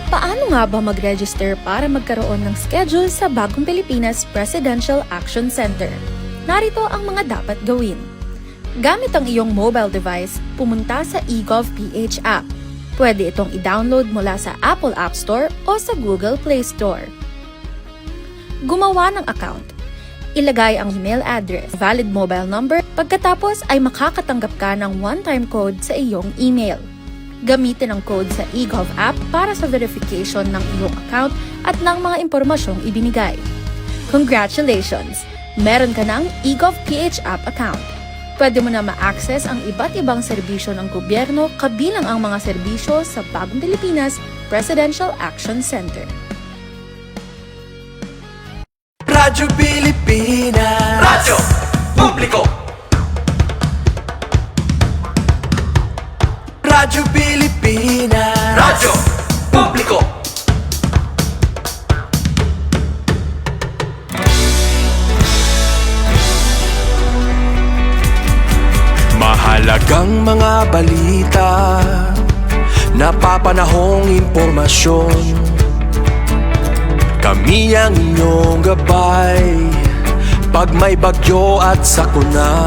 Paano nga ba mag-register para magkaroon ng schedule sa bagong Pilipinas Presidential Action Center? Narito ang mga dapat gawin. Gamit ang iyong mobile device, pumunta sa eGov.ph app. Pwede itong i-download mula sa Apple App Store o sa Google Play Store. Gumawa ng account. Ilagay ang email address, valid mobile number, pagkatapos ay makakatanggap ka ng one-time code sa iyong email. Gamitin ang code sa eGov app para sa verification ng iyong account at ng mga impormasyong ibinigay. Congratulations! Meron ka ng eGov.ph app account. Pwede mo na ma-access ang iba't ibang serbisyo ng gobyerno kabilang ang mga serbisyo sa Bagong Pilipinas Presidential Action Center. Radyo Pilipinas, Radyo Publiko, Radyo Pilipinas, Radyo Publiko. Mahalagang mga balita, napapanahong impormasyon. Kami ang inyong gabay pag may bagyo at sakuna.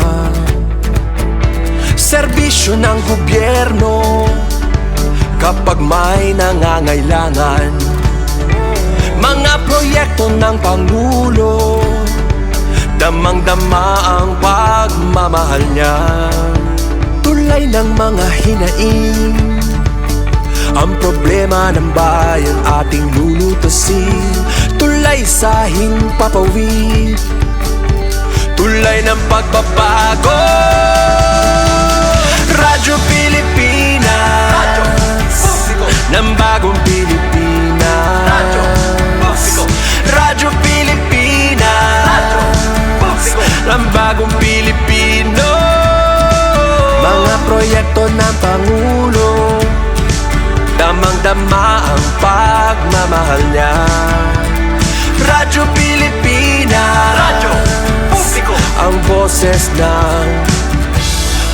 Serbisyo ng gobyerno kapag may nangangailangan. Mga proyekto ng Pangulo, damang-dama ang pagmamahal niya. Tulay ng mga hinaing, ang problema ng bayan ating lulutasin. Tulay sa himpapawid, tulay ng pagbabago. Radyo Pilipinas, Radyo Publiko, ng bagong Pilipinas. Radyo Publiko, Radyo Pilipinas, Radyo Publiko, ng bagong Pilipino. Mga proyekto ng Pangulo, damang-dama ang pagmamahal niya. Radyo Pilipinas, Radyo Publiko, ang boses ng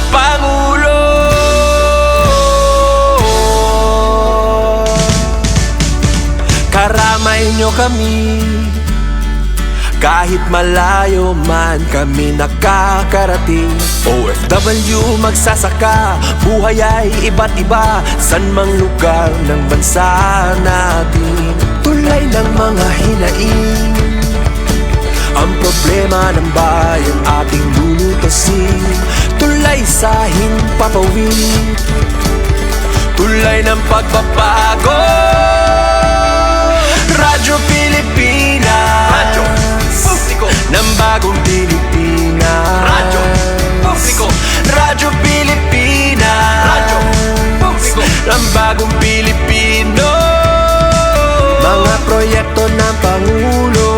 Pangulo. Karamay nyo kami, kahit malayo man kami nakakarating. OFW magsasaka, buhay ay iba't iba, san mang lugar ng bansa natin. Tulay ng mga hinaing, ang problema ng bayan ating lulutasin. Tulay sa himpapawid, tulay ng pagbabago. Radyo Pilipinas, Radyo Publiko, ng bagong Pilipinas. Radyo Publiko, Radyo Pilipinas, Radyo Publiko, ng bagong Pilipino. Mga proyekto ng Pangulo,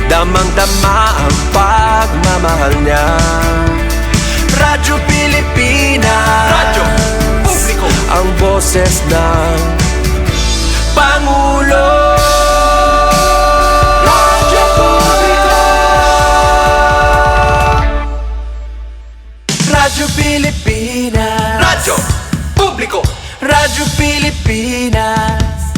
damang-dama ang pagmamahal niya. Radyo Pilipinas, Radyo Publiko, ang boses ng Pangulo. Radyo Publiko, Radyo Pilipinas, Radyo Publiko, Radyo Pilipinas.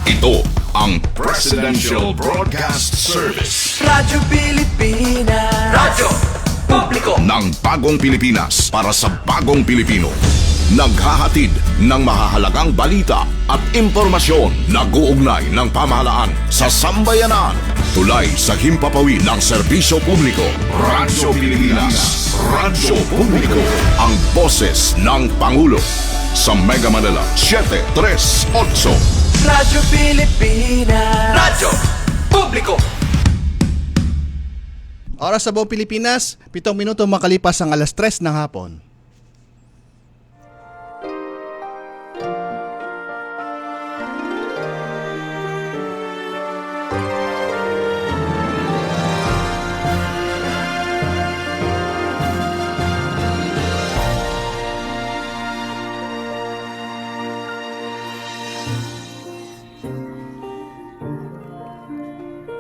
Ito ang Presidential Broadcast Service. Radyo Pilipinas, Radyo Publiko, ng bagong Pilipinas para sa bagong Pilipino. Naghahatid ng mahahalagang balita at impormasyon na guugnay ng pamahalaan sa sambayanan. Tulay sa himpapawid ng serbisyo publiko. Radyo Pilipinas, Radyo Publiko, ang boses ng Pangulo. Sa Mega Manila, 738. Radyo Pilipinas, Radyo Publiko. Oras sa buong Pilipinas, 7 minuto makalipas ang 3:00 ng hapon.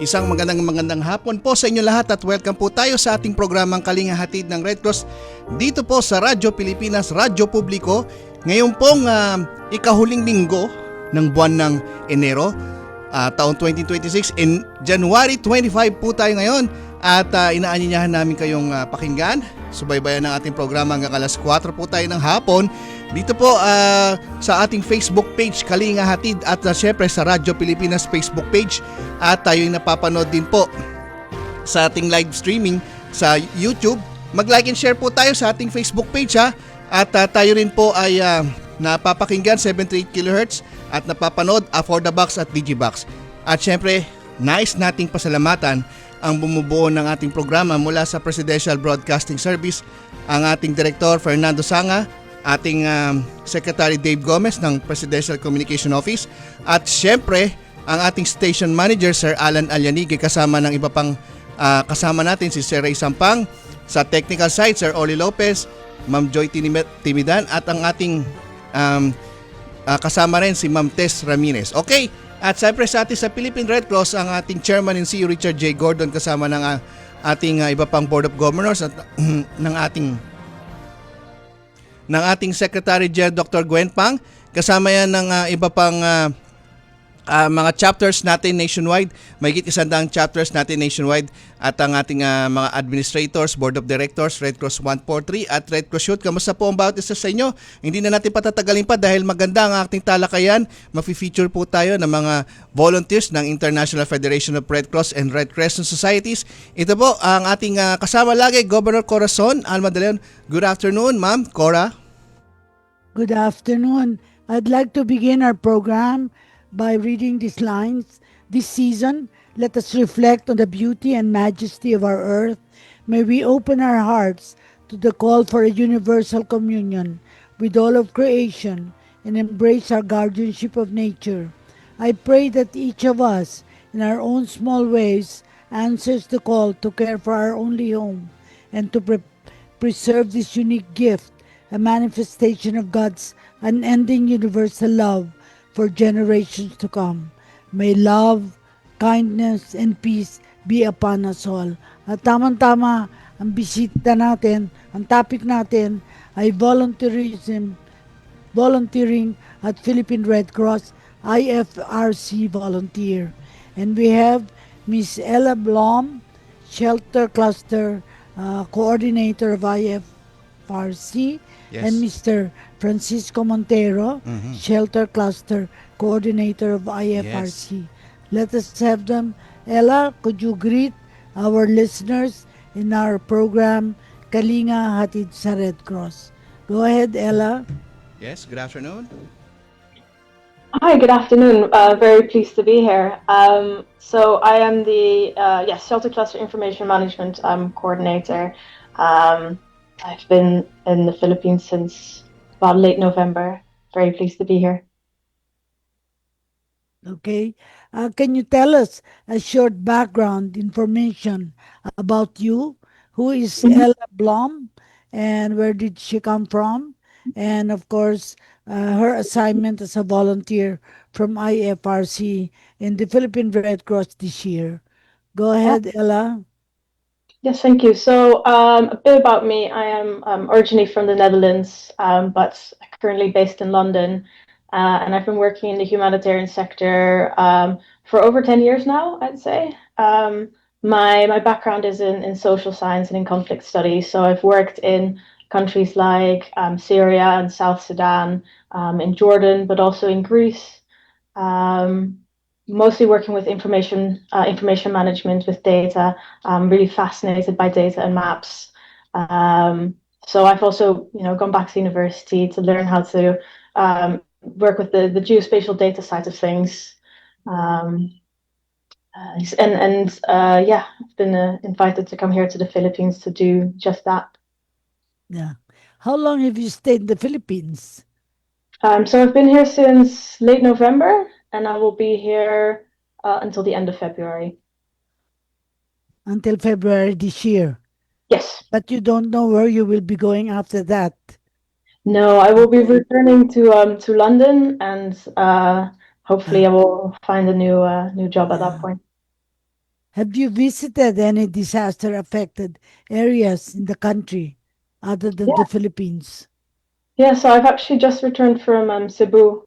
Isang magandang hapon po sa inyo lahat at welcome po tayo sa ating programang Kalinga Hatid ng Red Cross dito po sa Radyo Pilipinas, Radyo Publiko. Ngayon pong ikahuling linggo ng buwan ng Enero, taong 2026, in January 25 po tayo ngayon at inaanyayahan namin kayong pakinggan. Subaybayan ng ating programa hanggang alas 4 po tayo ng hapon. Dito po sa ating Facebook page Kalinga Hatid at syempre sa Radyo Pilipinas Facebook page, at tayo'y napapanood din po sa ating live streaming sa YouTube. Mag-like and share po tayo sa ating Facebook page ha. At tayo rin po ay napapakinggan 78 kHz at napapanood For the Box at Digibox. At syempre, nais nating pasalamatan ang bumubuo ng ating programa mula sa Presidential Broadcasting Service, ang ating Director Fernando Sanga, ating Secretary Dave Gomez ng Presidential Communication Office, at syempre ang ating Station Manager Sir Alan Alyanige, kasama ng iba pang kasama natin si Sir Ray Sampang, sa technical side Sir Oli Lopez, Ma'am Joy Timidan, at ang ating kasama rin si Ma'am Tess Ramirez. Okay, at syempre sa ating sa Philippine Red Cross, ang ating Chairman and CEO Richard J. Gordon, kasama ng ating iba pang Board of Governors at ng ating Secretary General Dr. Gwen Pang, kasama yan ng iba pang mga chapters natin nationwide, mahigit 100 chapters natin nationwide, at ang ating mga administrators, board of directors, Red Cross 143 at Red Cross Youth. Kamusta po ang bawat isa sa inyo? Hindi na natin patatagalin pa dahil maganda ang ating talakayan. Mafi-feature po tayo ng mga volunteers ng International Federation of Red Cross and Red Crescent Societies. Ito po ang ating kasama lagi, Governor Corazon, Alma de Leon. Good afternoon, Ma'am Cora. Good afternoon. I'd like to begin our program by reading these lines. This season, let us reflect on the beauty and majesty of our earth. May we open our hearts to the call for a universal communion with all of creation and embrace our guardianship of nature. I pray that each of us, in our own small ways, answers the call to care for our only home and to preserve this unique gift, a manifestation of God's unending universal love for generations to come. May love, kindness, and peace be upon us all. At tamang-tama, ang bisita natin, ang topic natin ay volunteering at Philippine Red Cross, IFRC volunteer. And we have Miss Ella Blom, Shelter Cluster Coordinator of IFRC, Yes. and Mr. Francisco Montero, Shelter Cluster Coordinator of IFRC. Let us have them. Ella, could you greet our listeners in our program, Kalinga Hatid sa Red Cross? Go ahead, Ella. Yes, good afternoon. Hi, good afternoon. Very pleased to be here. So I am the Shelter Cluster Information Management Coordinator. I've been in the Philippines since about late November. Very pleased to be here. Okay. Can you tell us a short background information about you? Who is Ella Blom and where did she come from? And of course, her assignment as a volunteer from IFRC in the Philippine Red Cross this year. Go ahead, Ella. Yes, thank you. So a bit about me. I am originally from the Netherlands, but currently based in London. And I've been working in the humanitarian sector for over 10 years now, I'd say. My background is in social science and in conflict studies. So I've worked in countries like Syria and South Sudan, in Jordan, but also in Greece. Mostly working with information management with data. I'm really fascinated by data and maps. So I've also, gone back to university to learn how to work with the geospatial data side of things. I've been invited to come here to the Philippines to do just that. Yeah. How long have you stayed in the Philippines? So I've been here since late November, and I will be here until the end of February. Until February this year. Yes. But you don't know where you will be going after that. No, I will be returning to London, and hopefully I will find a new job at that point. Have you visited any disaster-affected areas in the country other than the Philippines? Yeah, so I've actually just returned from Cebu,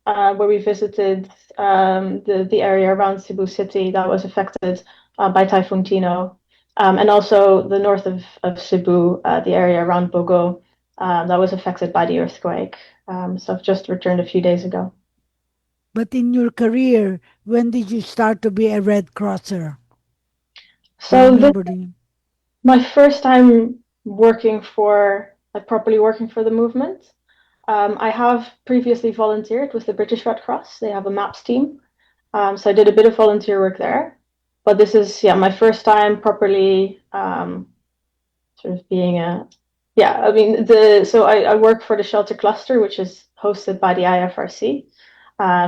where we visited the area around Cebu City that was affected by Typhoon Tino, and also the north of Cebu, the area around Bogo, that was affected by the earthquake. So I've just returned a few days ago. But in your career, when did you start to be a Red Crosser? Do you So this remember the? my first time working for, like, properly working for the movement. I have previously volunteered with the British Red Cross. They have a MAPS team. So I did a bit of volunteer work there. But this is, yeah, my first time properly sort of being a, yeah, I mean, so I work for the shelter cluster, which is hosted by the IFRC.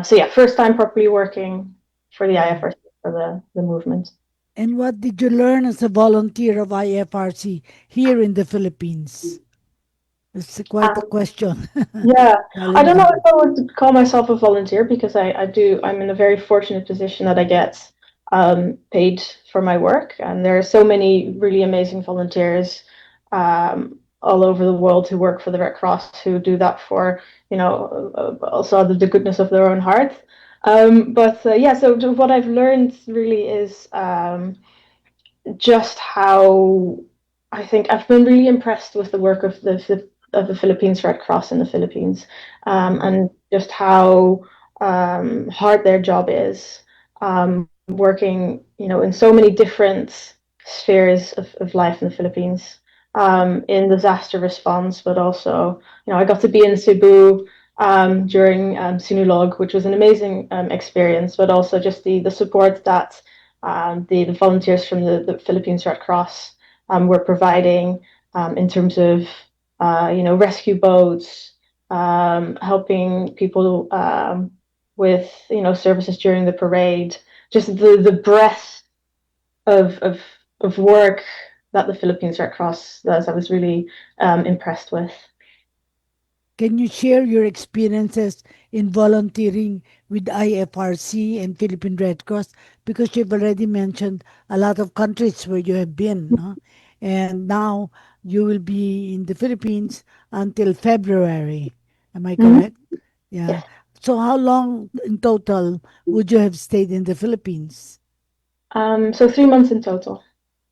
So yeah, first time properly working for the IFRC, for the movement. And what did you learn as a volunteer of IFRC here in the Philippines? It's quite a question. Yeah, I don't know if Challenging. I would call myself a volunteer because I'm in a very fortunate position that I get paid for my work. And there are so many really amazing volunteers all over the world who work for the Red Cross who do that for, also out of the goodness of their own heart. But yeah, so what I've learned really is just how I think I've been really impressed with the work of the Philippines Red Cross in the Philippines, and just how hard their job is, working, in so many different spheres of life in the Philippines, in disaster response, but also, I got to be in Cebu during Sinulog, which was an amazing experience, but also just the support that the volunteers from the Philippines Red Cross were providing, in terms of rescue boats, helping people with services during the parade. Just the breadth of work that the Philippines Red Cross does, I was really impressed with. Can you share your experiences in volunteering with IFRC and Philippine Red Cross? Because you've already mentioned a lot of countries where you have been, no? And now you will be in the Philippines until February. Am I Mhm. correct? Yeah. Yes. So how long in total would you have stayed in the Philippines? So 3 months in total.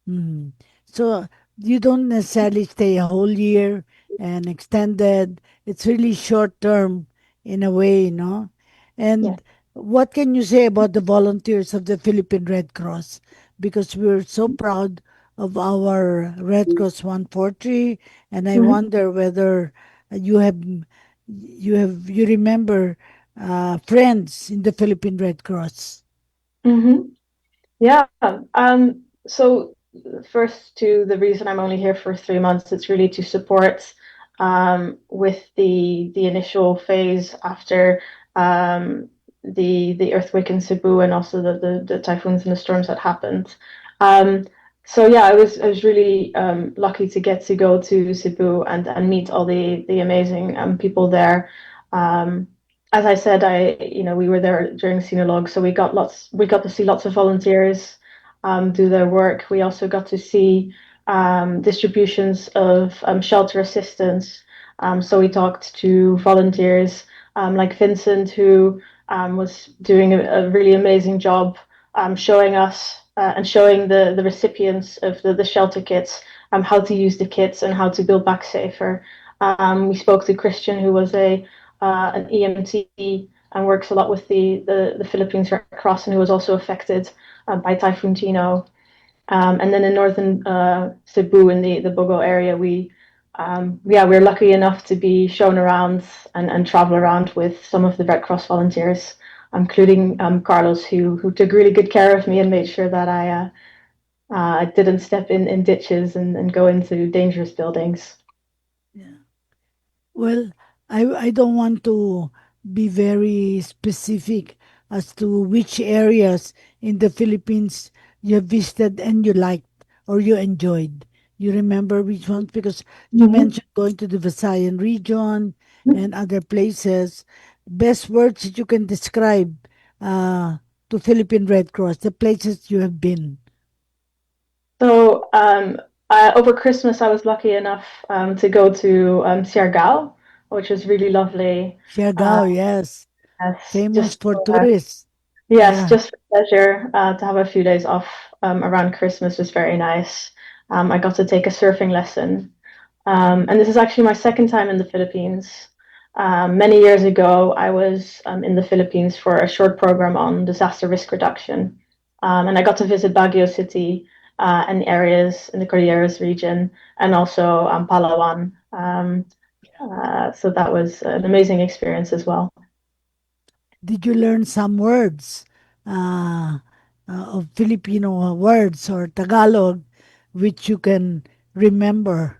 Mhm. So you don't necessarily stay a whole year and extended. It's really short term in a way, no? Yeah. And what can you say about the volunteers of the Philippine Red Cross? Because we're so proud of our Red Cross 143, and I Mhm. wonder whether you have you remember friends in the Philippine Red Cross. Mhm. Yeah. So first, to the reason I'm only here for 3 months, it's really to support with the initial phase after the earthquake in Cebu, and also the typhoons and the storms that happened. Um, so yeah, I was really lucky to get to go to Cebu and meet all the amazing people there. Um, as I said, we were there during Sinulog, so we got to see lots of volunteers do their work. We also got to see distributions of shelter assistance. So we talked to volunteers like Vincent, who was doing a really amazing job, showing us and showing the recipients of the shelter kits how to use the kits and how to build back safer. We spoke to Christian, who was an EMT and works a lot with the Philippines Red Cross, and who was also affected by Typhoon Tino. And then in northern Cebu, in the Bogo area, yeah, we're lucky enough to be shown around and travel around with some of the Red Cross volunteers, including Carlos, who took really good care of me and made sure that I didn't step in ditches and go into dangerous buildings. Yeah. Well, I don't want to be very specific as to which areas in the Philippines you have visited and you liked or you enjoyed. You remember which ones? Because you Mhm. mentioned going to the Visayan region and other places. Best words that you can describe uh, to Philippine Red Cross, the places you have been. So over Christmas, I was lucky enough to go to Siargao. which was really lovely. Uh, Siargao, yes. yes, Famous just for tourists. yes, Yeah. just for pleasure. To have a few days off around Christmas was very nice. I got to take a surfing lesson. And this is actually my second time in the Philippines. Many years ago, I was in the Philippines for a short program on disaster risk reduction. And I got to visit Baguio City and areas in the Cordilleras region, and also Palawan. So that was an amazing experience as well. Did you learn some words of Filipino words or Tagalog which you can remember?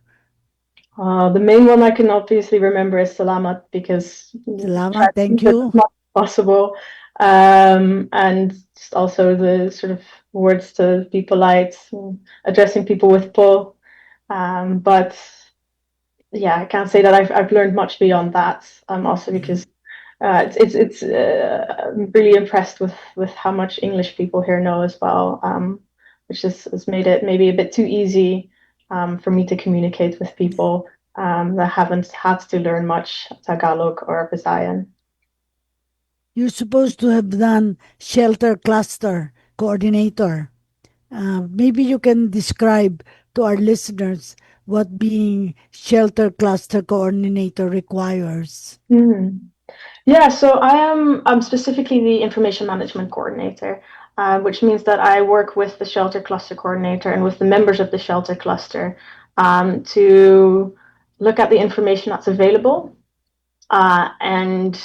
The main one I can obviously remember is Salamat because try Salamat, to thank keep it you. as much as possible. And just also the sort of words to be polite, addressing people with po. But yeah, I can't say that I've learned much beyond that. Also because I'm really impressed with how much English people here know as well, which has made it maybe a bit too easy for me to communicate with people that haven't had to learn much Tagalog or Visayan. You're supposed to have done shelter cluster coordinator. Maybe you can describe to our listeners what being shelter cluster coordinator requires. Mhm. Yeah, so I am specifically the information management coordinator, which means that I work with the shelter cluster coordinator and with the members of the shelter cluster to look at the information that's available and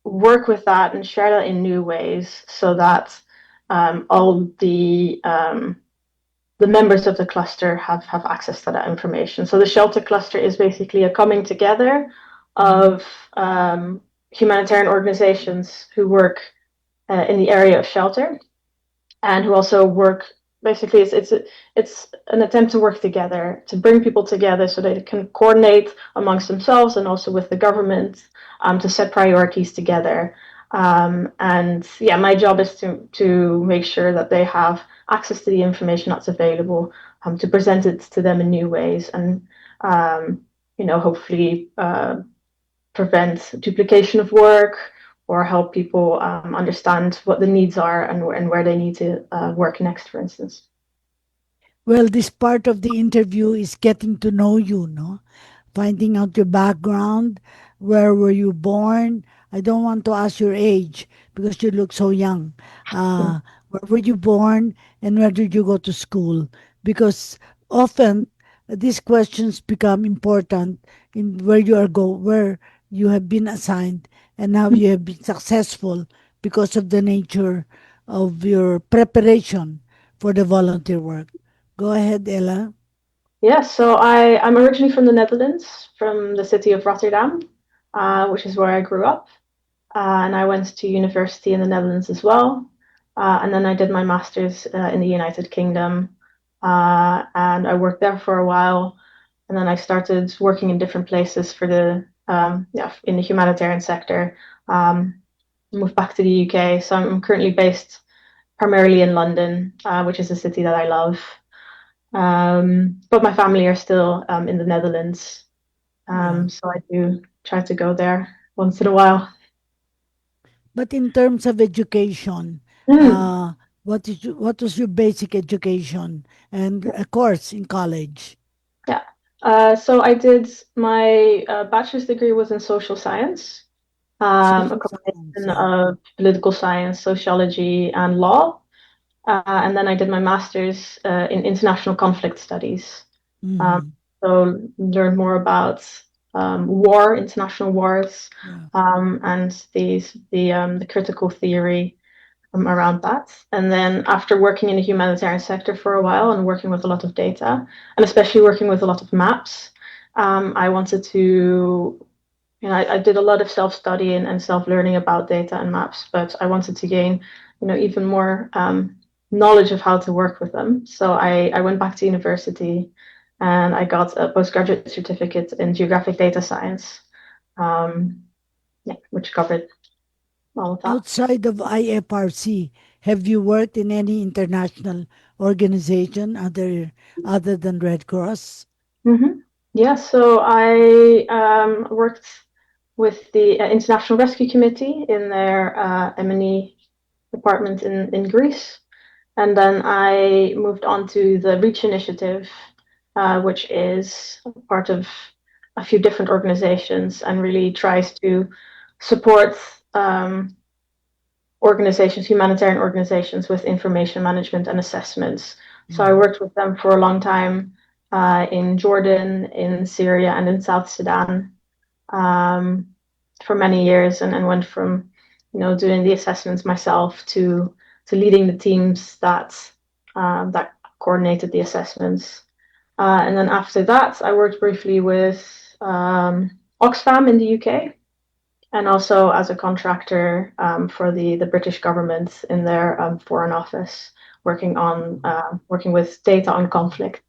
work with that and share that in new ways so that all the members of the cluster have access to that information. So the shelter cluster is basically a coming together of humanitarian organizations who work in the area of shelter and who also work. Basically, it's an attempt to work together to bring people together so they can coordinate amongst themselves and also with the government to set priorities together. And yeah, my job is to make sure that they have access to the information that's available, to present it to them in new ways, and hopefully prevent duplication of work or help people understand what the needs are and where they need to work next, for instance. Well, this part of the interview is getting to know you, no? Finding out your background, where were you born? I don't want to ask your age because you look so young. Where were you born and where did you go to school? Because often these questions become important in where you have been assigned and how you have been successful because of the nature of your preparation for the volunteer work. Go ahead, Ella. Yeah, so I'm originally from the Netherlands, from the city of Rotterdam, which is where I grew up. And I went to university in the Netherlands as well. And then I did my master's in the United Kingdom. And I worked there for a while. And then I started working in different places for in the humanitarian sector. Moved back to the UK. So I'm currently based primarily in London, which is a city that I love. But my family are still in the Netherlands. Yeah. So I do try to go there once in a while. But in terms of education, Mm. uh, what was your basic education and a course in college? Yeah. So I did my bachelor's degree was in social science, a Social science, combination yeah. of political science, sociology, and law. And then I did my master's in international conflict studies. Um, Mhm. so learn more about war, international wars, Yeah. and the critical theory around that. And then after working in the humanitarian sector for a while and working with a lot of data, and especially working with a lot of maps, I wanted to, I did a lot of self-study and self-learning about data and maps, but I wanted to gain, even more knowledge of how to work with them. So I went back to university and I got a postgraduate certificate in geographic data science, um, yeah, which covered all of that. Outside of IFRC, have you worked in any international organization other than Red Cross? Mm-hmm. Yeah, so I worked with the International Rescue Committee in their M&E department in Greece. And then I moved on to the REACH initiative, which is part of a few different organizations and really tries to support organizations, humanitarian organizations, with information management and assessments. So I worked with them for a long time in Jordan, in Syria, and in South Sudan for many years, and went from doing the assessments myself to leading the teams that coordinated the assessments. And then after that, I worked briefly with Oxfam in the UK, and also as a contractor for the British government in their foreign office, working with data on conflict.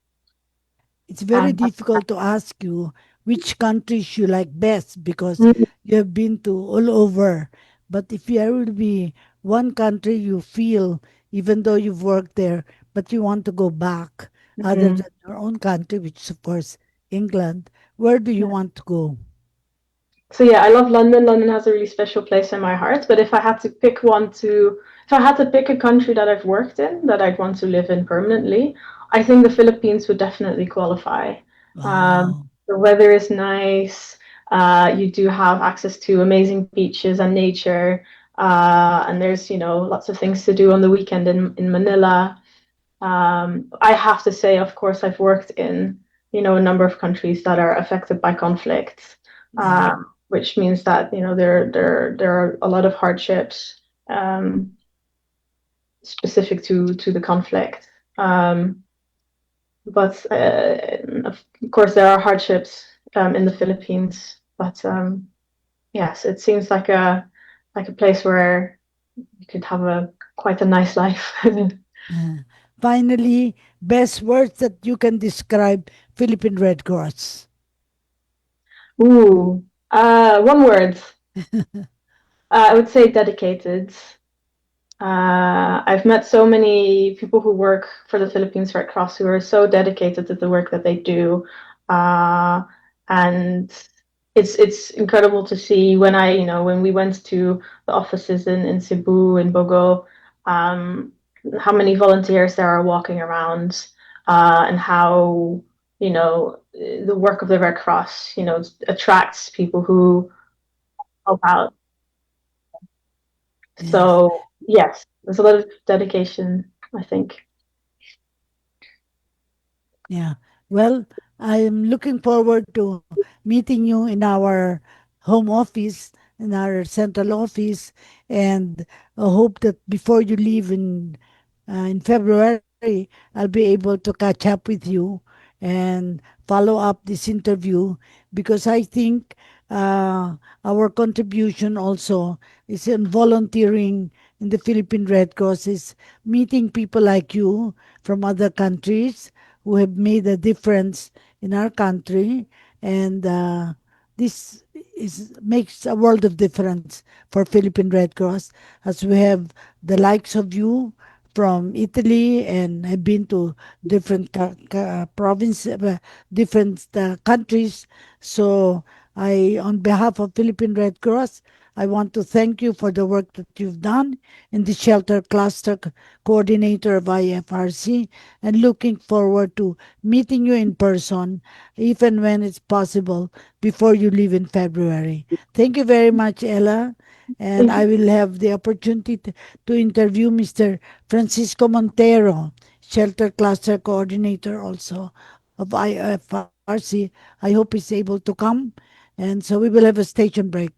It's very And difficult to ask you which countries you like best because you have been to all over. But if there will be one country you feel, even though you've worked there, but you want to go back, other Mhm. than your own country, which is, of course, England, where do you want to go? So yeah, I love London. London has a really special place in my heart. But if I had to pick if I had to pick a country that I've worked in that I'd want to live in permanently, I think the Philippines would definitely qualify. Wow. The weather is nice. You do have access to amazing beaches and nature. And there's, lots of things to do on the weekend in Manila. I have to say, of course, I've worked in, a number of countries that are affected by conflict, Yeah. which means that, there are a lot of hardships specific to the conflict. But of course, there are hardships in the Philippines. But yes, it seems like a place where you could have quite a nice life. Uh, Finally, best words that you can describe Philippine Red Cross. Ooh, one word. I would say dedicated. I've met so many people who work for the Philippines Red Cross who are so dedicated to the work that they do, and it's incredible to see when we went to the offices in Cebu and Bogo, how many volunteers there are walking around, and how the work of the Red Cross attracts people who help out. Yes. So yes, there's a lot of dedication, I think. Yeah. Well, I'm looking forward to meeting you in our home office, in our central office, and I hope that before you leave in February, I'll be able to catch up with you and follow up this interview because I think our contribution also is in volunteering in the Philippine Red Cross is meeting people like you from other countries who have made a difference in our country, and this is makes a world of difference for Philippine Red Cross, as we have the likes of you from Italy and have been to different different countries. So on behalf of Philippine Red Cross, I want to thank you for the work that you've done in the shelter cluster coordinator of IFRC, and looking forward to meeting you in person, even when it's possible, before you leave in February. Thank you very much, Ella. And Thank I you. will have the opportunity to interview Mr. Francisco Montero, Shelter Cluster Coordinator also of IFRC. I hope he's able to come. And so we will have a station break.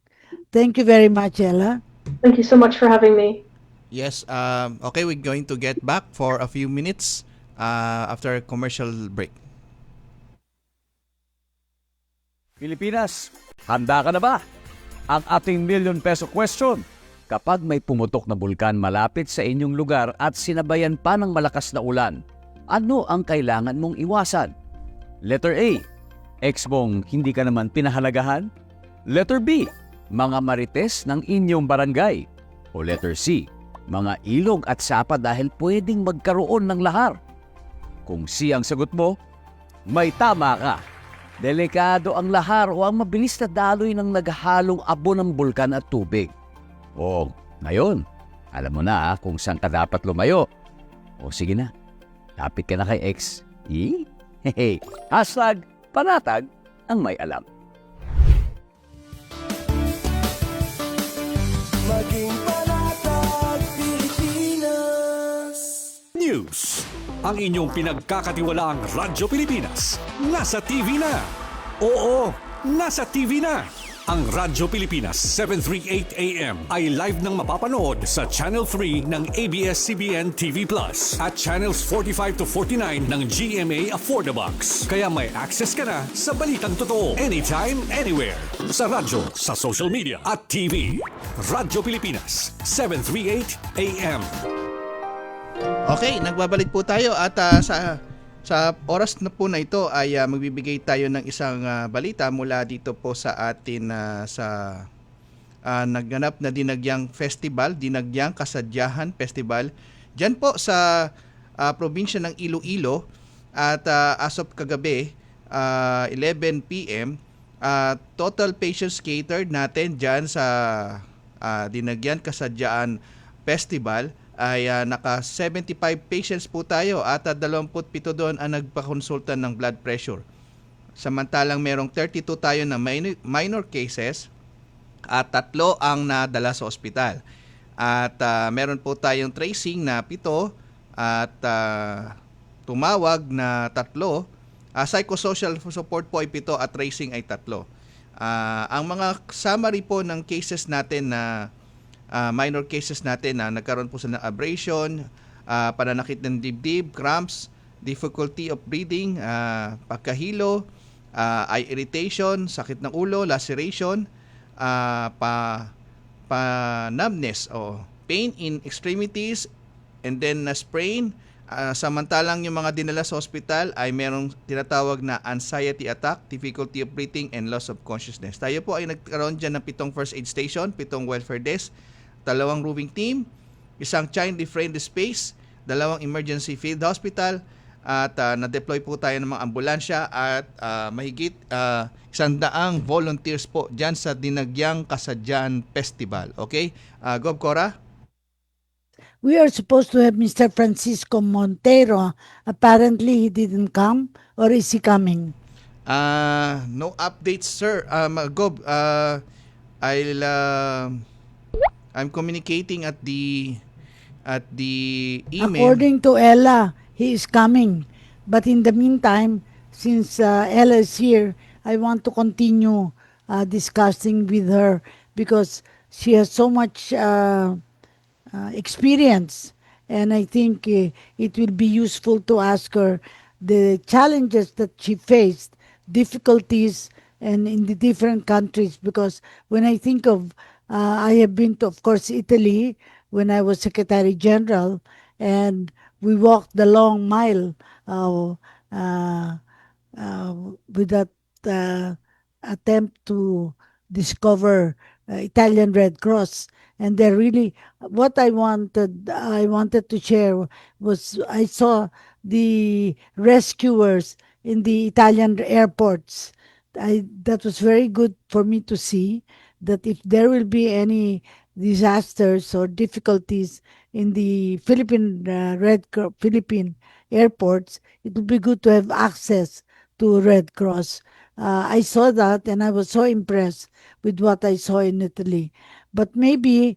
Thank you very much, Ella. Thank you so much for having me. Yes, okay, we're going to get back for a few minutes after a commercial break. Pilipinas, handa ka na ba? Ang ating million peso question. Kapag may pumutok na bulkan malapit sa inyong lugar at sinabayan pa ng malakas na ulan, ano ang kailangan mong iwasan? Letter A, ex mong hindi ka naman pinahalagahan? Letter B, mga marites ng inyong barangay? O letter C, mga ilog at sapa dahil pwedeng magkaroon ng lahar? Kung C ang sagot mo, may tama ka. Delikado ang lahar o ang mabilis na daloy ng naghahalong abo ng bulkan at tubig. O, ngayon, alam mo na kung saan ka dapat lumayo. O sige na, lapit ka na kay X. Hehe. #panatag ang may alam. Maging panatag Pilipinas. News. Ang inyong pinagkakatiwalaang Radyo Pilipinas. Nasa TV na. Oo, nasa TV na. Ang Radyo Pilipinas 738 AM ay live nang mapapanood sa Channel 3 ng ABS-CBN TV Plus at Channels 45 to 49 ng GMA Affordabox. Kaya may access ka na sa balitang totoo. Anytime, anywhere. Sa radyo, sa social media at TV. Radyo Pilipinas 738 AM. Okay, nagbabalik po tayo at sa oras na po na ito ay magbibigay tayo ng isang balita mula dito po sa atin sa nagganap na Dinagyang Festival, Dinagyang Kasadyahan Festival dyan po sa probinsya ng Iloilo at as of kagabi 11 p.m. Total patients catered natin dyan sa Dinagyang Kasadyahan Festival ay naka 75 patients po tayo at 27 doon ang nagpakonsulta ng blood pressure. Samantalang merong 32 tayo na minor cases at 3 ang nadala sa ospital. At meron po tayong tracing na 7 at tumawag na 3. Psychosocial support po ay 7 at tracing ay 3. Ang mga summary po ng cases natin na minor cases natin na nagkaroon po sa abrasion, pananakit ng dibdib, cramps, difficulty of breathing, pagkahilo, eye irritation, sakit ng ulo, laceration, numbness o pain in extremities, and then sprain. Samantalang yung mga dinala sa hospital ay merong tinatawag na anxiety attack, difficulty of breathing, and loss of consciousness. Tayo po ay nagkaroon dyan ng 7 first aid station, 7 welfare desk, 2 roving team, 1 child-friendly space, 2 emergency field hospital, at na-deploy po tayo ng mga ambulansya at mahigit 100 volunteers po dyan sa Dinagyang Kasadyahan Festival. Okay? Gob Cora? We are supposed to have Mr. Francisco Montero. Apparently, he didn't come, or is he coming? No updates, sir. Gob, I'm communicating at the email. According to Ella, he is coming. But in the meantime, since Ella is here, I want to continue discussing with her because she has so much experience. And I think it will be useful to ask her the challenges that she faced, difficulties, and in the different countries. Because when I think of I have been to, of course, Italy when I was Secretary General, and we walked the long mile with that attempt to discover Italian Red Cross. And they're really, what I wanted to share was I saw the rescuers in the Italian airports. That was very good for me to see. That if there will be any disasters or difficulties in the Philippine Philippine airports, it would be good to have access to Red Cross. I saw that and I was so impressed with what I saw in Italy. But maybe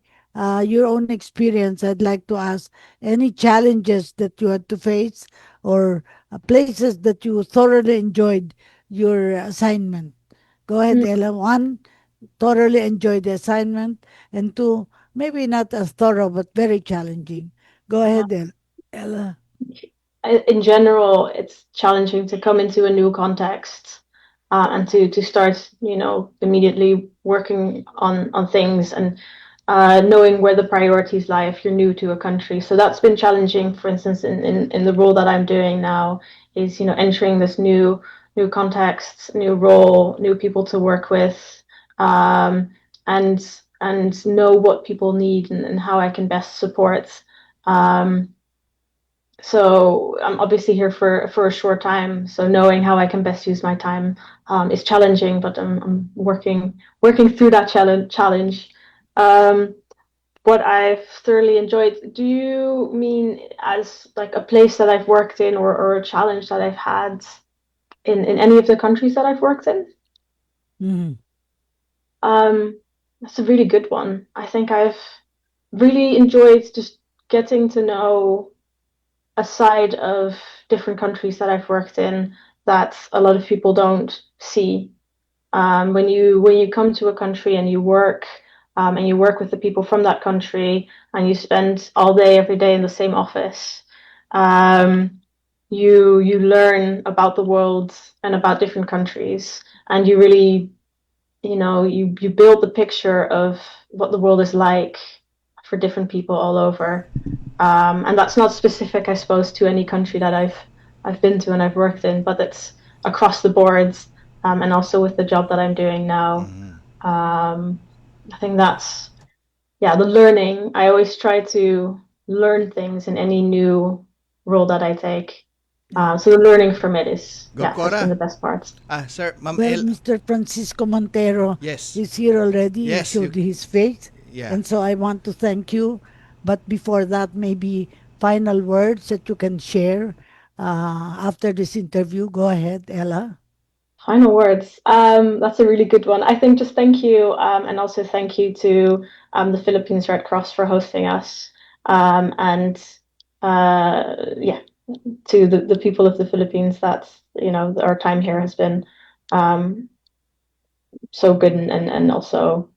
your own experience, I'd like to ask any challenges that you had to face or places that you thoroughly enjoyed your assignment. Go ahead, Ella. 1, thoroughly enjoyed the assignment, and 2, maybe not as thorough but very challenging. Go ahead, Ella. In general, it's challenging to come into a new context and to start, immediately working on things and knowing where the priorities lie if you're new to a country. So that's been challenging. For instance, in the role that I'm doing now is, entering this new context, new role, new people to work with. And know what people need and how I can best support. So I'm obviously here for a short time. So knowing how I can best use my time is challenging, but I'm working through that challenge. Um, what I've thoroughly enjoyed. Do you mean as like a place that I've worked in, or a challenge that I've had in any of the countries that I've worked in? Mhm. That's a really good one. I think I've really enjoyed just getting to know a side of different countries that I've worked in that a lot of people don't see. When you come to a country and you work with the people from that country, and you spend all day every day in the same office, um, you learn about the world and about different countries, and you really you build the picture of what the world is like for different people all over. And that's not specific, I suppose, to any country that I've been to and I've worked in, but it's across the boards, and also with the job that I'm doing now. I think that's the learning. I always try to learn things in any new role that I take. So the learning from it is Go, has Cora. been the best part. Sir, Ma'am Well, El. Mr. Francisco Montero Yes. is here already. Yes, He showed you- his face. Yeah. And so I want to thank you. But before that, maybe final words that you can share after this interview. Go ahead, Ella. Final words. That's a really good one. I think just thank you, and also thank you to the Philippines Red Cross for hosting us, and yeah, to the people of the Philippines. That our time here has been um, so good and also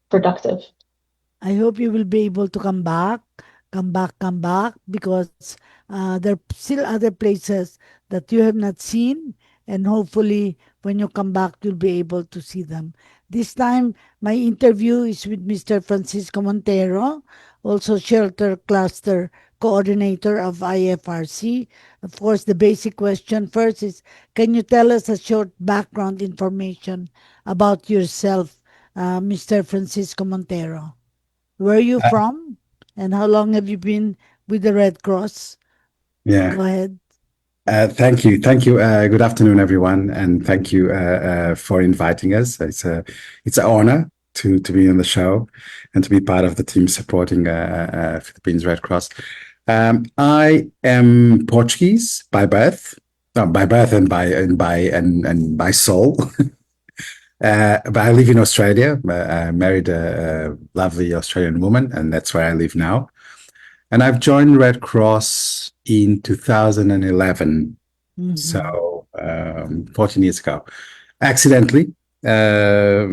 productive. I hope you will be able to come back, because there are still other places that you have not seen, and hopefully, when you come back, you'll be able to see them. This time, my interview is with Mr. Francisco Montero, also Shelter Cluster Coordinator of IFRC. Of course, the basic question first is, can you tell us a short background information about yourself, Mr. Francisco Montero? Where are you from? And how long have you been with the Red Cross? Yeah. Go ahead. Thank you. Thank you. Good afternoon, everyone, and thank you for inviting us. It's an honor to be on the show and to be part of the team supporting Philippines Red Cross. I am Portuguese by birth, no, by birth and by soul. But I live in Australia. I married a lovely Australian woman, and that's where I live now. And I've joined Red Cross in 2011, so 14 years ago. Accidentally, I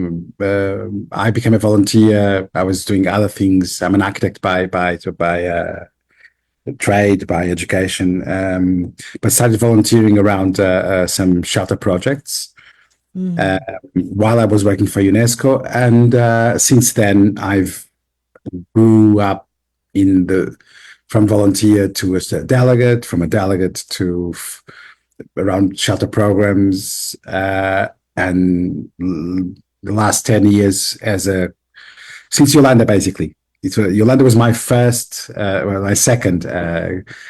became a volunteer. I was doing other things. I'm an architect by trade, by education, but started volunteering around some shelter projects while I was working for UNESCO. And since then, I've grew up from volunteer to a delegate, from a delegate to around shelter programs, and the last 10 years since Yolanda, basically. Yolanda was my my second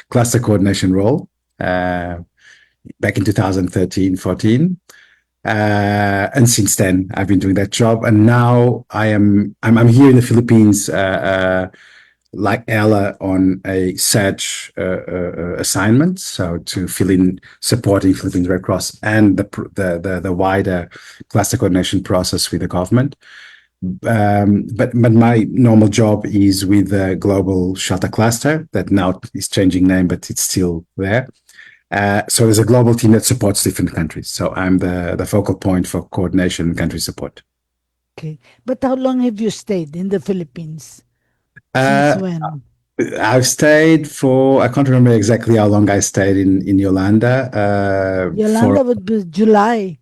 cluster coordination role back in 2013-14. And since then, I've been doing that job, and now I'm here in the Philippines, like Ella, on a search assignment, so to fill in supporting Philippines Red Cross and the wider cluster coordination process with the government. But my normal job is with the Global Shelter Cluster that now is changing name, but it's still there. So there's a global team that supports different countries. So I'm the focal point for coordination and country support. Okay. But how long have you stayed in the Philippines? Since when? I've stayed I can't remember exactly how long I stayed in Yolanda. Yolanda would be July,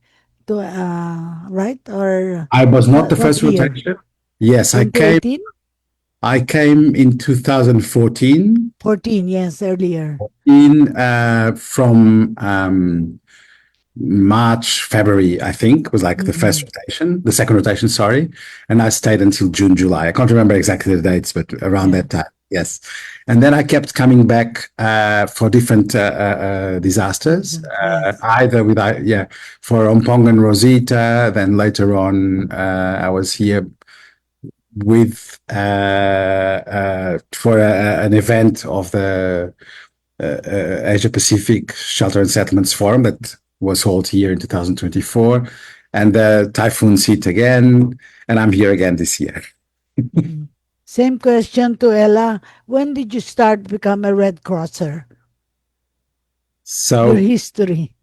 right? Or I was not the first what year? rotation. Yes, 2018? I came in 2014. 14, yes, earlier. From March, February, I think, was like the second rotation, sorry. And I stayed until June, July. I can't remember exactly the dates, but around that time. Yes. And then I kept coming back for different disasters, Yes. either with, for Ompong and Rosita. Then later on, I was here with for an event of the Asia Pacific Shelter and Settlements Forum that was held here in 2024. And the typhoons hit again, and I'm here again this year. Same question to Ella. When did you start become a Red Crosser? Your So history.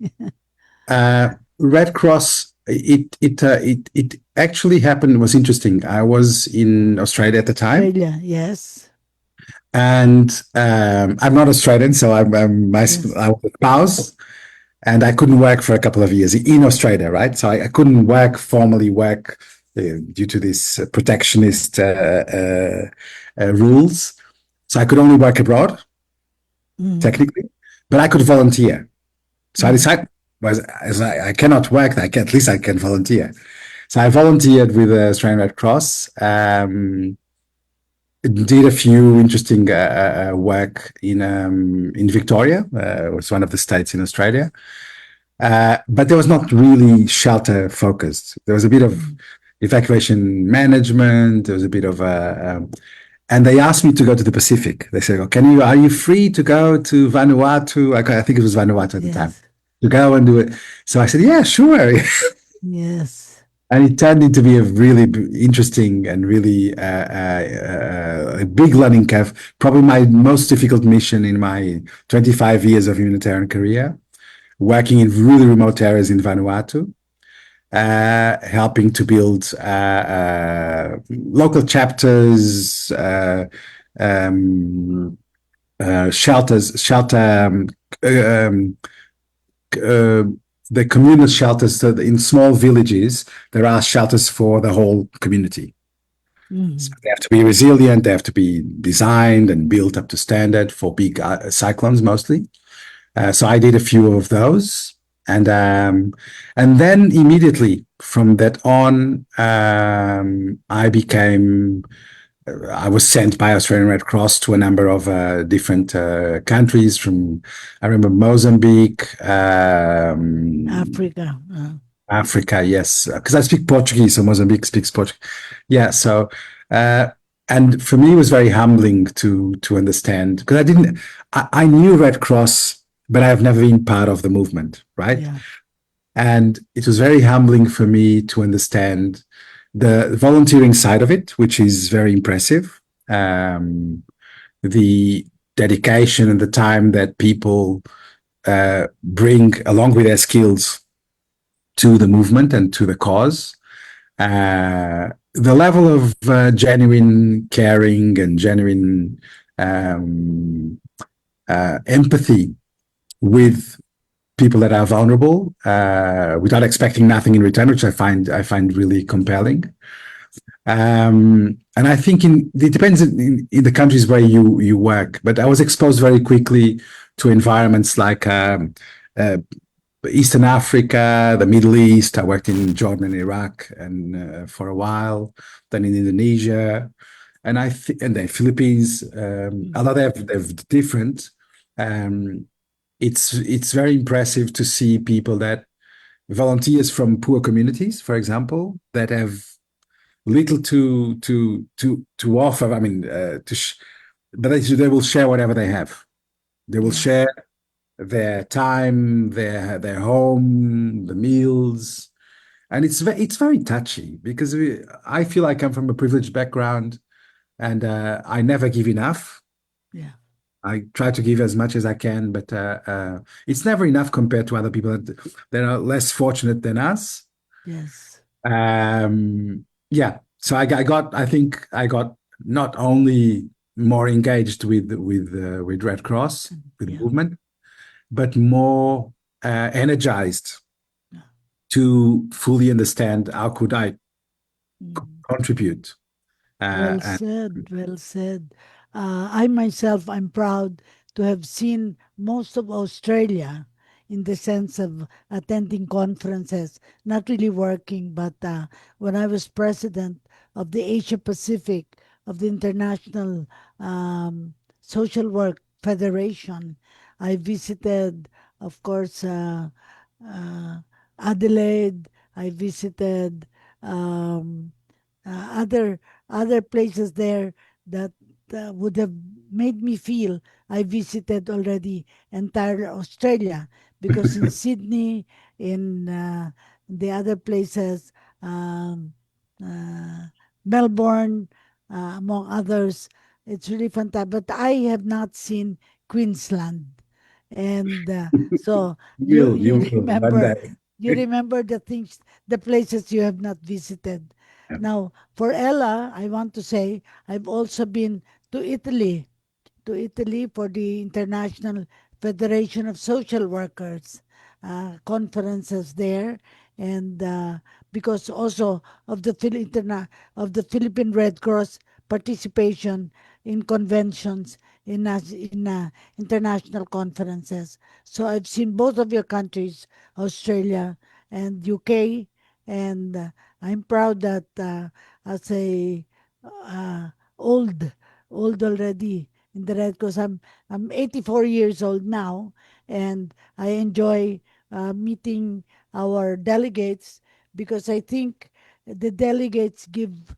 Red Cross, it actually happened, was interesting. I was in Australia at the time, Australia, yes. and I'm not Australian, so I was a spouse, and I couldn't work for a couple of years in Australia, right? So I couldn't formally work due to this protectionist rules. So I could only work abroad, technically, but I could volunteer. So I decided, as I cannot work, at least I can volunteer. So I volunteered with the Australian Red Cross, did a few interesting work in Victoria. It was one of the states in Australia. But there was not really shelter focused. There was a bit of evacuation management. There was a bit of and they asked me to go to the Pacific. They said, "Oh, are you free to go to Vanuatu?" I think it was Vanuatu at the time, to go and do it. So I said, "Yeah, sure." Yes. And it turned into be a really interesting and really a big learning curve. Probably my most difficult mission in my 25 years of humanitarian career, working in really remote areas in Vanuatu, helping to build local chapters, the communal shelters. So in small villages, there are shelters for the whole community. So they have to be resilient. They have to be designed and built up to standard for big cyclones, mostly. So I did a few of those, and then immediately from that on, I was sent by Australian Red Cross to a number of different countries. I remember Mozambique, Africa. Africa, yes, because I speak Portuguese, so Mozambique speaks Portuguese. Yeah, so and for me, it was very humbling to understand, because I knew Red Cross, but I have never been part of the movement, right? Yeah. And it was very humbling for me to understand the volunteering side of it, which is very impressive. The dedication and the time that people bring along with their skills to the movement and to the cause. The level of genuine caring and genuine empathy with people that are vulnerable, without expecting nothing in return, which I find really compelling. And I think it depends in the countries where you work, but I was exposed very quickly to environments like Eastern Africa, the Middle East. I worked in Jordan and Iraq and for a while, then in Indonesia, and then Philippines. Although they're different, it's very impressive to see people that volunteers from poor communities, for example, that have little to offer. I mean, but they will share whatever they have. They will share their time, their home, the meals, and it's very touchy, because I feel I come from a privileged background, and I never give enough. Yeah. I try to give as much as I can, but it's never enough compared to other people that are less fortunate than us. Yes. Yeah. So I think I got not only more engaged with Red Cross, with the movement, but more energized to fully understand how could I contribute. Well said, well said. I myself, I'm proud to have seen most of Australia, in the sense of attending conferences, not really working, but when I was president of the Asia Pacific of the International Social Work Federation. I visited, of course, uh, Adelaide. I visited um, other places there that would have made me feel I visited already entire Australia, because in Sydney, in the other places, um, uh, Melbourne, among others, it's really fantastic. But I have not seen Queensland, and so you You you will one remember, day. you remember the things, the places you have not visited. Yeah. Now, for Ella, I want to say I've also been to Italy, for the International Federation of Social Workers conferences there, and because also of the of the Philippine Red Cross participation in conventions, in international conferences. So I've seen both of your countries, Australia and UK, and I'm proud that as a uh, old old already in the Red Cross. I'm 84 years old now, and I enjoy meeting our delegates, because I think the delegates give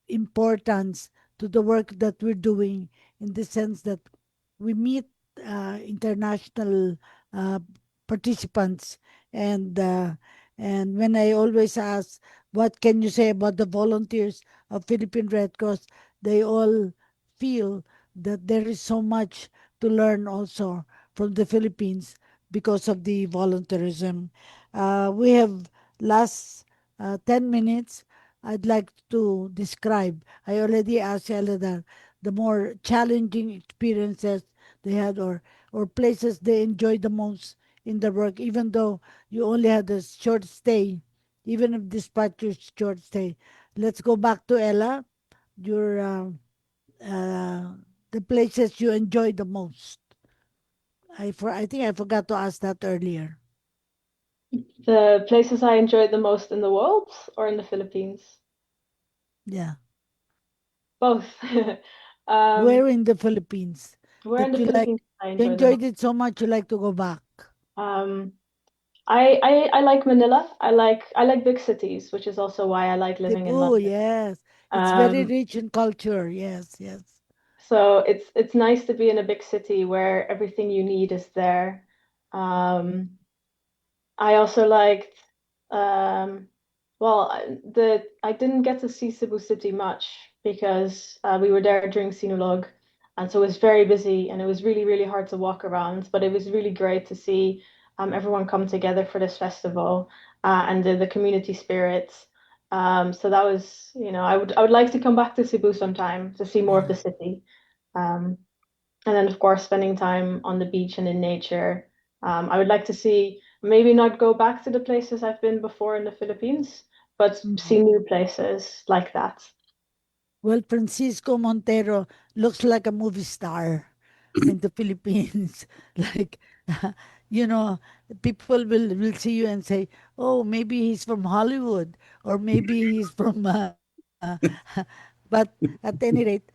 importance to the work that we're doing, in the sense that we meet international uh, participants, and when I always ask, what can you say about the volunteers of Philippine Red Cross, they all feel that there is so much to learn also from the Philippines because of the volunteerism. We have last 10 minutes. I'd like to describe. I already asked Elena the more challenging experiences they had, or places they enjoyed the most in the work, even though you only had a short stay, even if despite your short stay. Let's go back to Ella. Your uh, the places you enjoy the most. I think I forgot to ask that earlier. The places I enjoyed the most in the world or in the Philippines? Yeah, Both. where um, in the Philippines where in that the you like? Philippines I You enjoy the most. enjoyed it so much you like to go back. Um, I like Manila. I like big cities, which is also why I like living in Cebu, London. yes, it's very Um, rich in culture. Yes, yes. so it's nice to be in a big city where everything you need is there. Um, I also liked, um, well, I didn't get to see Cebu City much because we were there during Sinulog, and so it was very busy and it was really, really hard to walk around. But it was really great to see everyone come together for this festival and the community spirit. So that was, I would like to come back to Cebu sometime to see more of Yeah. the city. Um, and then, of course, spending time on the beach and in nature. I would like to see, maybe not go back to the places I've been before in the Philippines, but Mhm. see new places like that. Well, Francisco Montero looks like a movie star in the Philippines. Like, you know, people will see you and say, "Oh, maybe he's from Hollywood, or maybe he's from." But at any rate,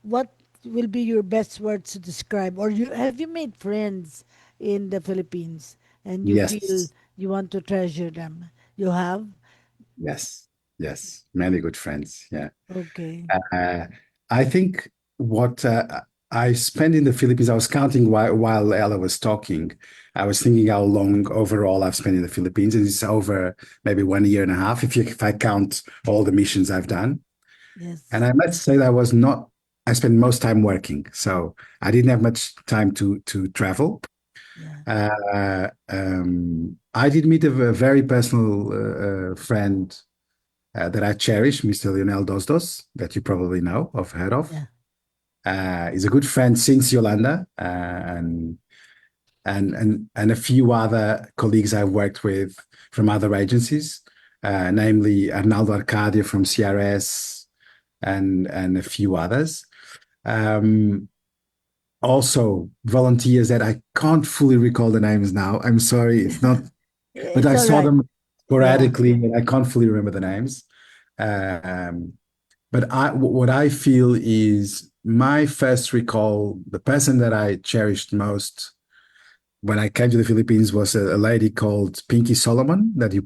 what will be your best words to describe? Or have you made friends in the Philippines, and you feel Yes, you want to treasure them? You have? yes, yes. Many good friends. Yeah. Okay. Uh, I think what I spent in the Philippines, I was counting while Ella was talking. I was thinking how long overall I've spent in the Philippines, and it's over maybe 1 year and a half if I count all the missions I've done. And Yes. I must say that I was not. I spent most time working, so I didn't have much time to travel. Yeah. I did meet a very personal friend that I cherish, Mr. Lionel Dos, that you probably know of, heard of. Yeah. He's a good friend since Yolanda, and a few other colleagues I've worked with from other agencies, namely Arnaldo Arcadio from CRS and a few others. Um, Also, volunteers that I can't fully recall the names now. I'm sorry, it's not, but It's I all saw right. them Yeah. sporadically and I can't fully remember the names. Um, But what I feel is my first recall, the person that I cherished most when I came to the Philippines was a lady called Pinky Solomon that you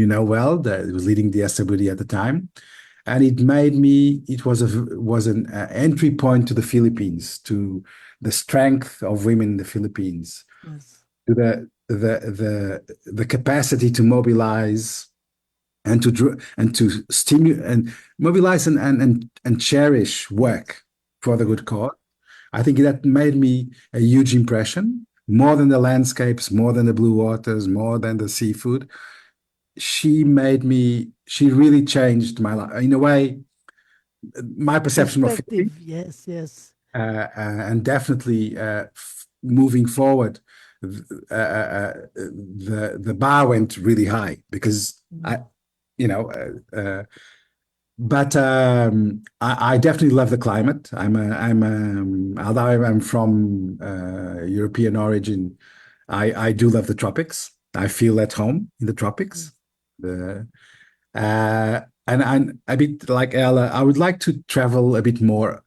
know well, that was leading the SWD at the time, and it made me. It was an entry point to the Philippines, to the strength of women in the Philippines, Yes. to the capacity to mobilize and to stimulate and mobilize and cherish work for the good cause. I think that made me a huge impression, more than the landscapes, more than the blue waters, more than the seafood. She really changed my life. In a way, my perception of Philippines, Perspective. Yes, yes. and definitely moving forward, the bar went really high because you know, but I definitely love the climate. Although I'm from European origin, I do love the tropics. I feel at home in the tropics. The and I'm a bit like Ella. I would like to travel a bit more.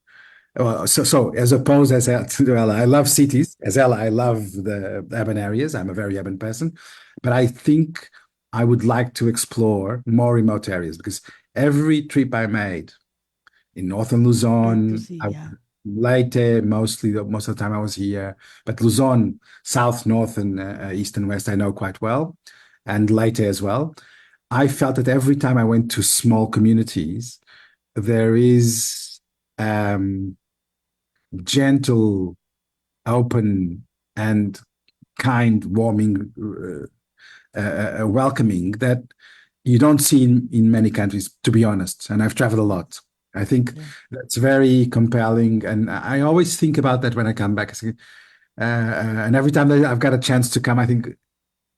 Well, so as opposed as to Ella, I love cities. As Ella, I love the urban areas. I'm a very urban person, but I think I would like to explore more remote areas because every trip I made in northern Get to Luzon, see, I, yeah. Leyte, most of the time I was here, but Luzon, south, north, and east and west, I know quite well, and Leyte as well. I felt that every time I went to small communities, there is gentle, open, and kind, warming, welcoming that you don't see in many countries, to be honest. And I've traveled a lot. I think that's very compelling. And I always think about that when I come back. And every time that I've got a chance to come, I think,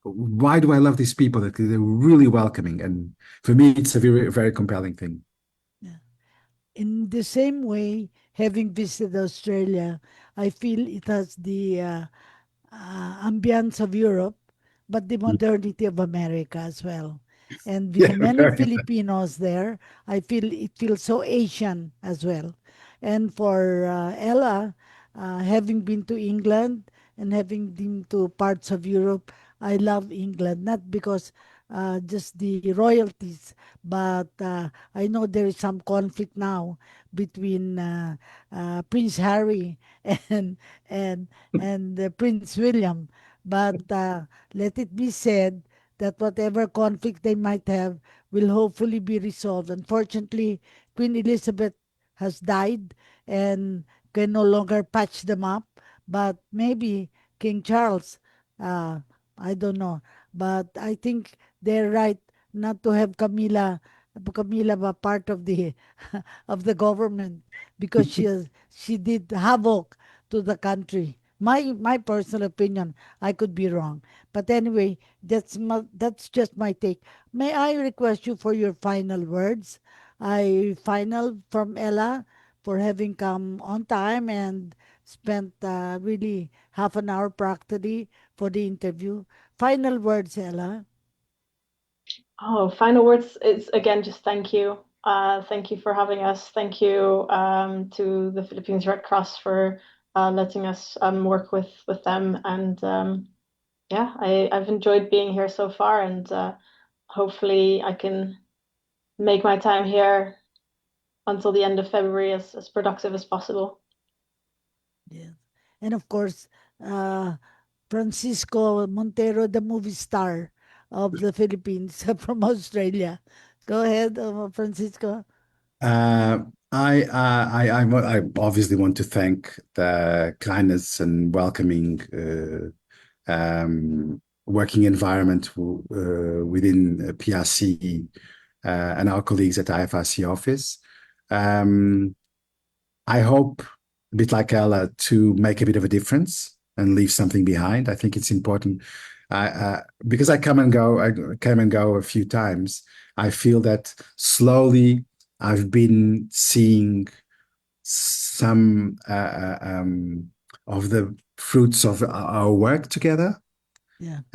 why do I love these people? That they're really welcoming. And for me, it's a very, very compelling thing. In the same way, having visited Australia, I feel it has the ambience of Europe, but the modernity of America as well. And with Yeah, the many very. Filipinos there, I feel it feels so Asian as well. And for Ella, having been to England and having been to parts of Europe, I love England, not because just the royalties, but I know there is some conflict now between Prince Harry and and and Prince William. But let it be said that whatever conflict they might have will hopefully be resolved. Unfortunately, Queen Elizabeth has died and can no longer patch them up. But maybe King Charles, uh, I don't know. But I think they're right not to have Camilla a part of the of the government because she did havoc to the country. My personal opinion. I could be wrong, but anyway, that's just my take. May I request you for your final words? I final from Ella for having come on time and spent really half an hour practically for the interview. Final words, Ella. Oh, final words is again just thank you. Thank you for having us. Thank you to the Philippines Red Cross for letting us work with them. And yeah, I've enjoyed being here so far, and hopefully I can make my time here until the end of February as productive as possible. Yes. And of course, uh, Francisco Montero, the movie star of the Philippines from Australia. Go ahead, Francisco. Uh, I obviously want to thank the kindness and welcoming working environment within PRC and our colleagues at IFRC office. Um, I hope, a bit like Ella, to make a bit of a difference and leave something behind. I think it's important. Because I came and go a few times. I feel that slowly I've been seeing some of the fruits of our work together. Yeah.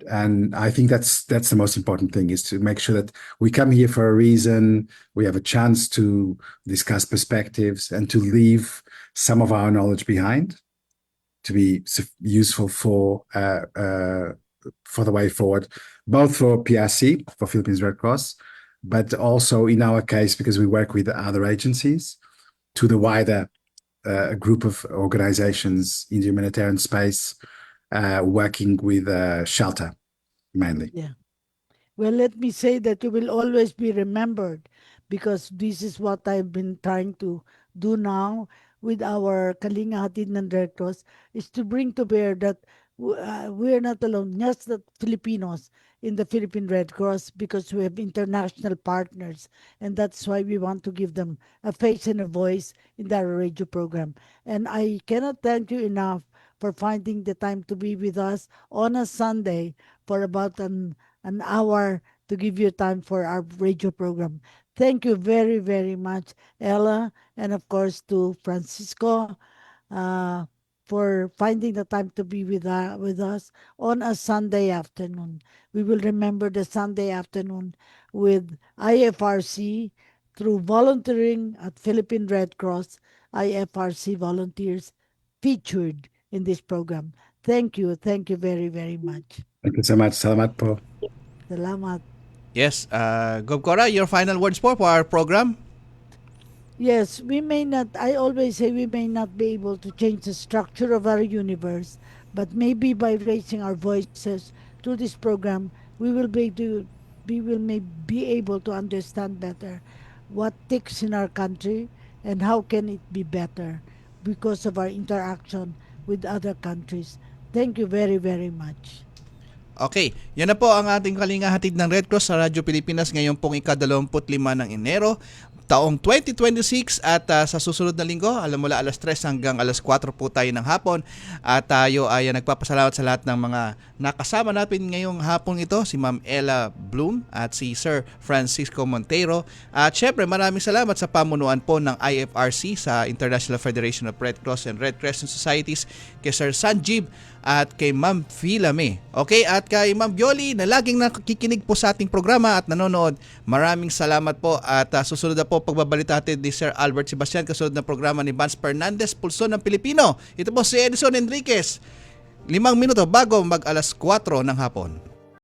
And I think that's the most important thing, is to make sure that we come here for a reason. We have a chance to discuss perspectives and to leave some of our knowledge behind, to be useful for the way forward, both for PRC, for Philippines Red Cross, but also in our case, because we work with other agencies, to the wider group of organizations in the humanitarian space, working with shelter mainly. Yeah. Well, let me say that you will always be remembered, because this is what I've been trying to do now with our Kalinga Hatid ng Red Cross, is to bring to bear that we're not alone, just the Filipinos in the Philippine Red Cross, because we have international partners. And that's why we want to give them a face and a voice in our radio program. And I cannot thank you enough for finding the time to be with us on a Sunday for about an hour to give you time for our radio program. Thank you very, very much, Ella, and of course to Francisco, uh, for finding the time to be with us on a Sunday afternoon. We will remember the Sunday afternoon with IFRC through volunteering at Philippine Red Cross. IFRC volunteers featured in this program. Thank you very, very much. Thank you so much. Salamat po. Salamat. Yes, Gov Cora, your final words for our program? Yes, we may not, I always say we may not be able to change the structure of our universe, but maybe by raising our voices through this program, we will may be able to understand better what ticks in our country and how can it be better because of our interaction with other countries. Thank you very, very much. Okay, yan na po ang ating Kalinga Hatid ng Red Cross sa Radyo Pilipinas ngayon pong ika-25 ng Enero, taong 2026, at sa susunod na linggo, mula alas 3 hanggang alas 4 po tayo ng hapon, at tayo ay nagpapasalamat sa lahat ng mga nakasama natin ngayong hapon ito, si Ma'am Ella Blom at si Sir Francisco Monteiro, at syempre maraming salamat sa pamunuan po ng IFRC, sa International Federation of Red Cross and Red Crescent Societies, kay Sir Sanjib at kay Ma'am Filame. Okay, at kay Ma'am Yoli na laging nakikinig po sa ating programa at nanonood. Maraming salamat po, at susunod na po pagbabalita natin ni Sir Albert Sebastian, kasunod na programa ni Vance Fernandez, Pulso ng Pilipino. Ito po si Edison Enriquez. 5 minuto bago mag alas 4 ng hapon.